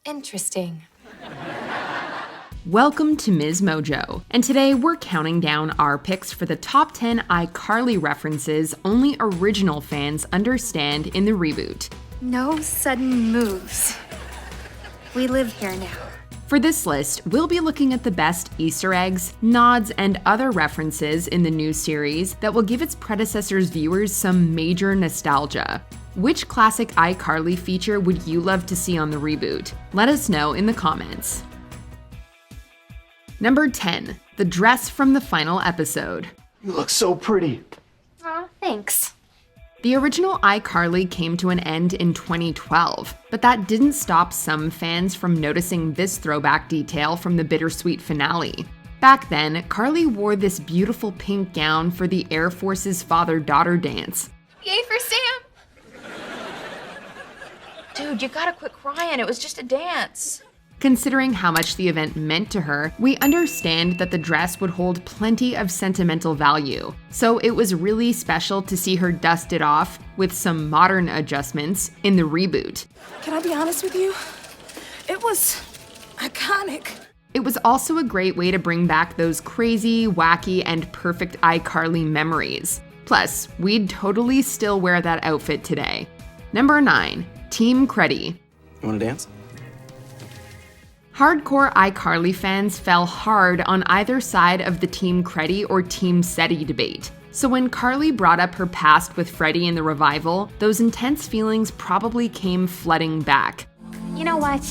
Interesting. Welcome to MsMojo, and today we're counting down our picks for the top 10 iCarly references only original fans understand in the reboot. No sudden moves. We live here now. For this list, we'll be looking at the best Easter eggs, nods, and other references in the new series that will give its predecessor's viewers some major nostalgia. Which classic iCarly feature would you love to see on the reboot? Let us know in the comments. Number 10. The dress from the final episode. You look so pretty. Aw, thanks. The original iCarly came to an end in 2012, but that didn't stop some fans from noticing this throwback detail from the bittersweet finale. Back then, Carly wore this beautiful pink gown for the Air Force's father-daughter dance. Yay for Sam! Dude, you gotta quit crying. It was just a dance. Considering how much the event meant to her, we understand that the dress would hold plenty of sentimental value. So it was really special to see her dust it off with some modern adjustments in the reboot. Can I be honest with you? It was iconic. It was also a great way to bring back those crazy, wacky, and perfect iCarly memories. Plus, we'd totally still wear that outfit today. Number 9. Team Creddy. You wanna dance? Hardcore iCarly fans fell hard on either side of the Team Creddy or Team SETI debate. So when Carly brought up her past with Freddie in the revival, those intense feelings probably came flooding back. You know what?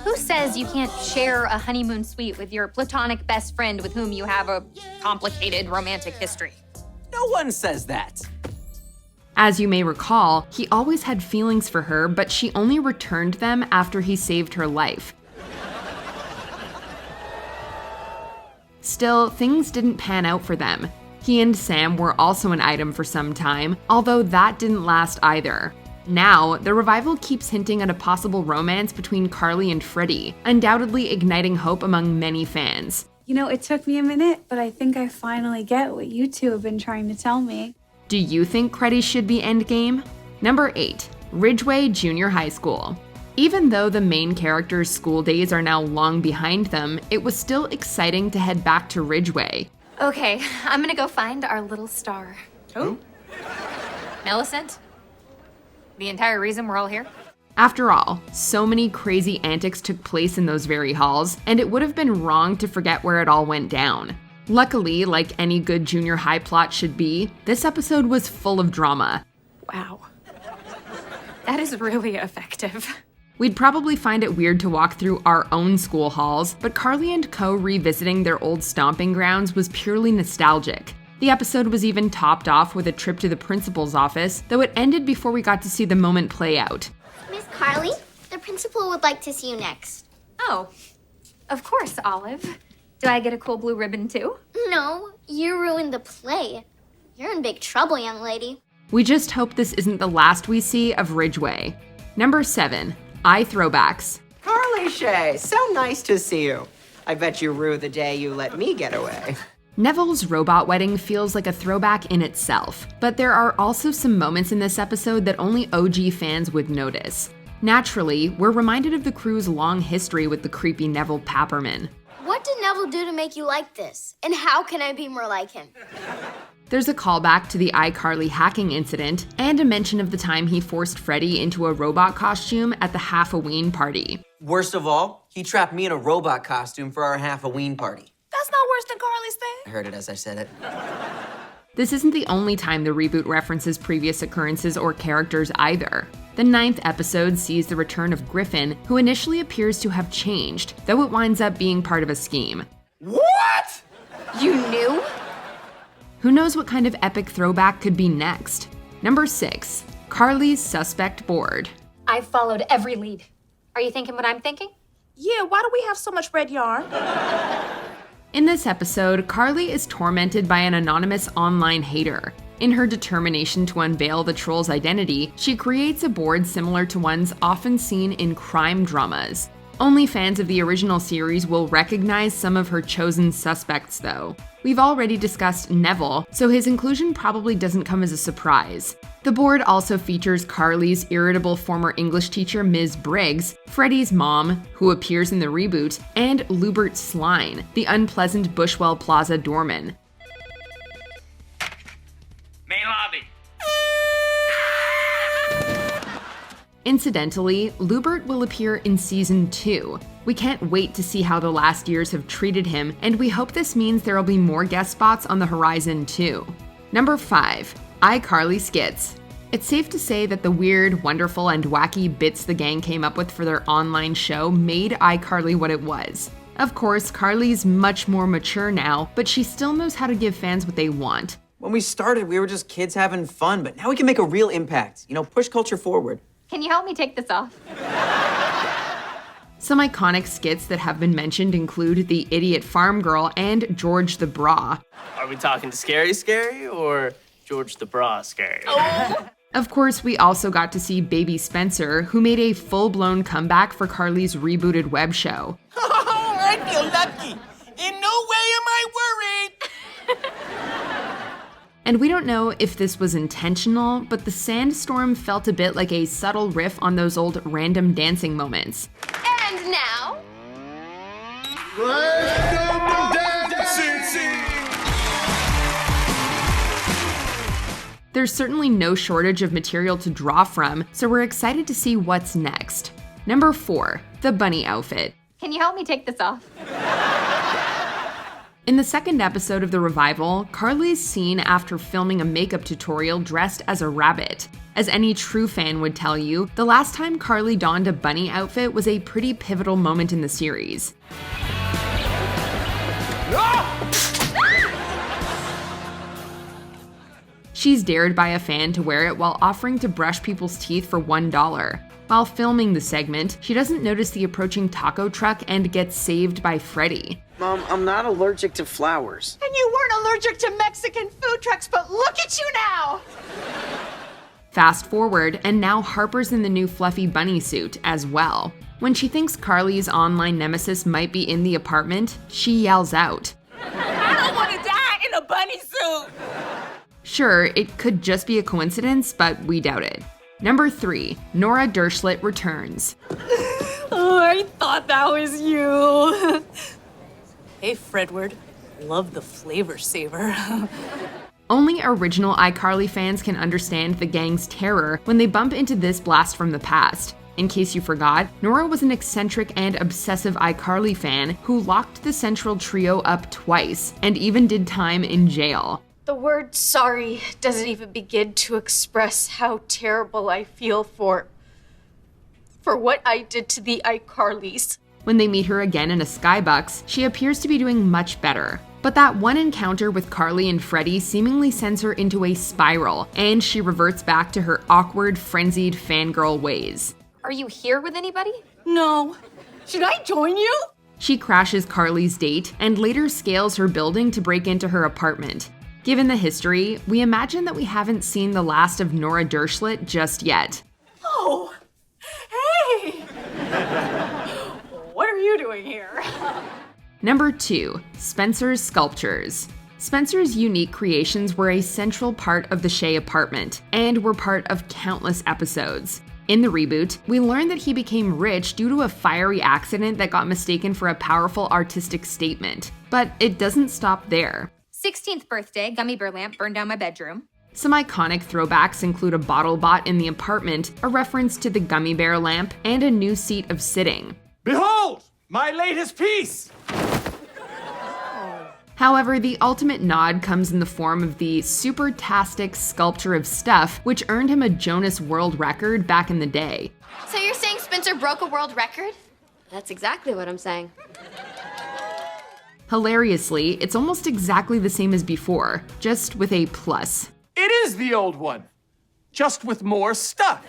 Who says you can't share a honeymoon suite with your platonic best friend with whom you have a complicated romantic history? No one says that. As you may recall, he always had feelings for her, but she only returned them after he saved her life. Still, things didn't pan out for them. He and Sam were also an item for some time, although that didn't last either. Now, the revival keeps hinting at a possible romance between Carly and Freddie, undoubtedly igniting hope among many fans. You know, it took me a minute, but I think I finally get what you two have been trying to tell me. Do you think Creddy should be endgame? Number 8. Ridgeway Junior High School. Even though the main character's school days are now long behind them, it was still exciting to head back to Ridgeway. Okay, I'm gonna go find our little star. Who? Millicent? The entire reason we're all here? After all, so many crazy antics took place in those very halls, and it would have been wrong to forget where it all went down. Luckily, like any good junior high plot should be, this episode was full of drama. Wow. That is really effective. We'd probably find it weird to walk through our own school halls, but Carly and Co. revisiting their old stomping grounds was purely nostalgic. The episode was even topped off with a trip to the principal's office, though it ended before we got to see the moment play out. Miss Carly, the principal would like to see you next. Oh, of course, Olive. Do I get a cool blue ribbon too? No, you ruined the play. You're in big trouble, young lady. We just hope this isn't the last we see of Ridgeway. Number 7. iThrowbacks. Carly Shay, so nice to see you. I bet you rue the day you let me get away. Neville's robot wedding feels like a throwback in itself, but there are also some moments in this episode that only OG fans would notice. Naturally, we're reminded of the crew's long history with the creepy Neville Papperman. What did Neville do to make you like this? And how can I be more like him? There's a callback to the iCarly hacking incident, and a mention of the time he forced Freddie into a robot costume at the Half-a-Ween party. Worst of all, he trapped me in a robot costume for our Half-a-Ween party. That's not worse than Carly's thing. I heard it as I said it. This isn't the only time the reboot references previous occurrences or characters either. The 9th episode sees the return of Griffin, who initially appears to have changed, though it winds up being part of a scheme. What? You knew? Who knows what kind of epic throwback could be next? Number 6. Carly's suspect board. I followed every lead. Are you thinking what I'm thinking? Yeah, why do we have so much red yarn? In this episode, Carly is tormented by an anonymous online hater. In her determination to unveil the troll's identity, she creates a board similar to ones often seen in crime dramas. Only fans of the original series will recognize some of her chosen suspects, though. We've already discussed Neville, so his inclusion probably doesn't come as a surprise. The board also features Carly's irritable former English teacher Ms. Briggs, Freddie's mom, who appears in the reboot, and Lubert Sline, the unpleasant Bushwell Plaza doorman. Main lobby. Incidentally, Lubert will appear in Season 2. We can't wait to see how the last years have treated him, and we hope this means there'll be more guest spots on the horizon too. Number 5. iCarly skits. It's safe to say that the weird, wonderful, and wacky bits the gang came up with for their online show made iCarly what it was. Of course, Carly's much more mature now, but she still knows how to give fans what they want. When we started, we were just kids having fun, but now we can make a real impact. Push culture forward. Can you help me take this off? Some iconic skits that have been mentioned include the Idiot Farm Girl and George the Bra. Are we talking Scary Scary or George the Bra Scary? Of course, we also got to see Baby Spencer, who made a full-blown comeback for Carly's rebooted web show. Oh, I feel lucky. In no way am I worried. And we don't know if this was intentional, but the sandstorm felt a bit like a subtle riff on those old random dancing moments. And now, There's certainly no shortage of material to draw from, so we're excited to see what's next. Number 4, the bunny outfit. can you help me take this off? In the second episode of the revival, Carly's seen after filming a makeup tutorial dressed as a rabbit. As any true fan would tell you, the last time Carly donned a bunny outfit was a pretty pivotal moment in the series. She's dared by a fan to wear it while offering to brush people's teeth for $1. While filming the segment, she doesn't notice the approaching taco truck and gets saved by Freddie. Mom, I'm not allergic to flowers. And you weren't allergic to Mexican food trucks, but look at you now! Fast forward, and now Harper's in the new fluffy bunny suit as well. When she thinks Carly's online nemesis might be in the apartment, she yells out. I don't want to die in a bunny suit. Sure, it could just be a coincidence, but we doubt it. Number 3, Nora Dershlit returns. Oh, I thought that was you. Hey, Fredward. Love the flavor saver. Only original iCarly fans can understand the gang's terror when they bump into this blast from the past. In case you forgot, Nora was an eccentric and obsessive iCarly fan who locked the central trio up twice and even did time in jail. The word sorry doesn't even begin to express how terrible I feel for what I did to the iCarlys. When they meet her again in a Skybucks, she appears to be doing much better. But that one encounter with Carly and Freddie seemingly sends her into a spiral, and she reverts back to her awkward, frenzied fangirl ways. Are you here with anybody? No. Should I join you? She crashes Carly's date and later scales her building to break into her apartment. Given the history, we imagine that we haven't seen the last of Nora Dershlit just yet. Oh, hey! What are you doing here? Number 2, Spencer's sculptures. Spencer's unique creations were a central part of the Shea apartment and were part of countless episodes. In the reboot, we learned that he became rich due to a fiery accident that got mistaken for a powerful artistic statement. But it doesn't stop there. 16th birthday, gummy bear lamp burned down my bedroom. Some iconic throwbacks include a bottle bot in the apartment, a reference to the gummy bear lamp, and a new seat of sitting. Behold, my latest piece. However, the ultimate nod comes in the form of the super-tastic sculpture of stuff, which earned him a Jonas World Record back in the day. So you're saying Spencer broke a world record? That's exactly what I'm saying. Hilariously, it's almost exactly the same as before, just with a plus. It is the old one, just with more stuff.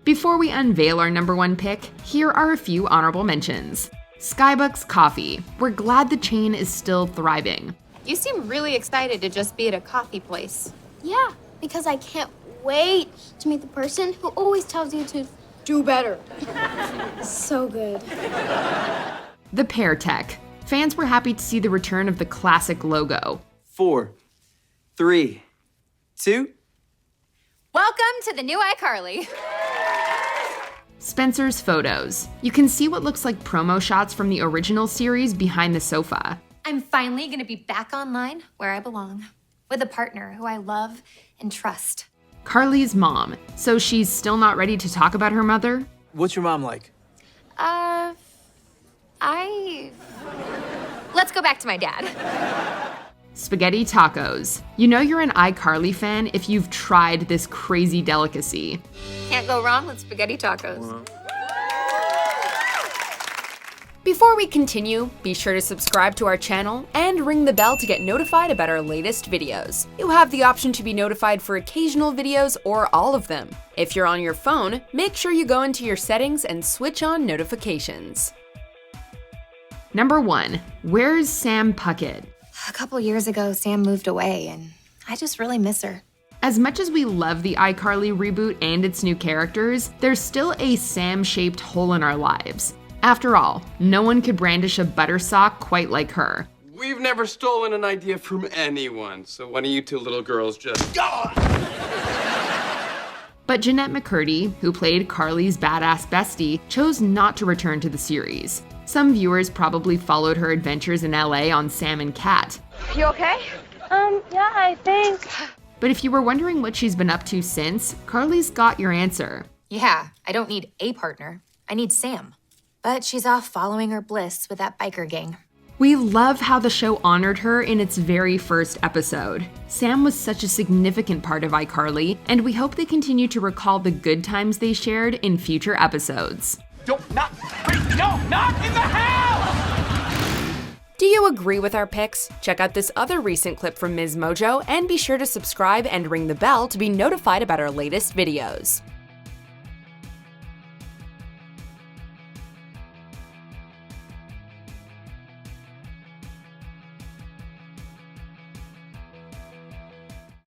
Before we unveil our number 1 pick, here are a few honorable mentions. Skybucks Coffee. We're glad the chain is still thriving. You seem really excited to just be at a coffee place. Yeah, because I can't wait to meet the person who always tells you to Do better. So good. The Pear Tech. Fans were happy to see the return of the classic logo. 4, 3, 2. Welcome to the new iCarly. Spencer's photos. You can see what looks like promo shots from the original series behind the sofa. I'm finally gonna be back online where I belong, with a partner who I love and trust. Carly's mom. So she's still not ready to talk about her mother? What's your mom like? Let's go back to my dad. Spaghetti tacos. You know you're an iCarly fan if you've tried this crazy delicacy. Can't go wrong with spaghetti tacos. Before we continue, be sure to subscribe to our channel and ring the bell to get notified about our latest videos. You have the option to be notified for occasional videos or all of them. If you're on your phone, make sure you go into your settings and switch on notifications. Number 1. Where's Sam Puckett? A couple years ago, Sam moved away, and I just really miss her. As much as we love the iCarly reboot and its new characters, there's still a Sam-shaped hole in our lives. After all, no one could brandish a butter sock quite like her. We've never stolen an idea from anyone, so why don't you two little girls just... But Jeanette McCurdy, who played Carly's badass bestie, chose not to return to the series. Some viewers probably followed her adventures in LA on Sam and Cat. You okay? Yeah, I think. But if you were wondering what she's been up to since, Carly's got your answer. Yeah, I don't need a partner. I need Sam. But she's off following her bliss with that biker gang. We love how the show honored her in its very first episode. Sam was such a significant part of iCarly, and we hope they continue to recall the good times they shared in future episodes. Don't knock! Wait, no! Knock in the house! Do you agree with our picks? Check out this other recent clip from MsMojo and be sure to subscribe and ring the bell to be notified about our latest videos.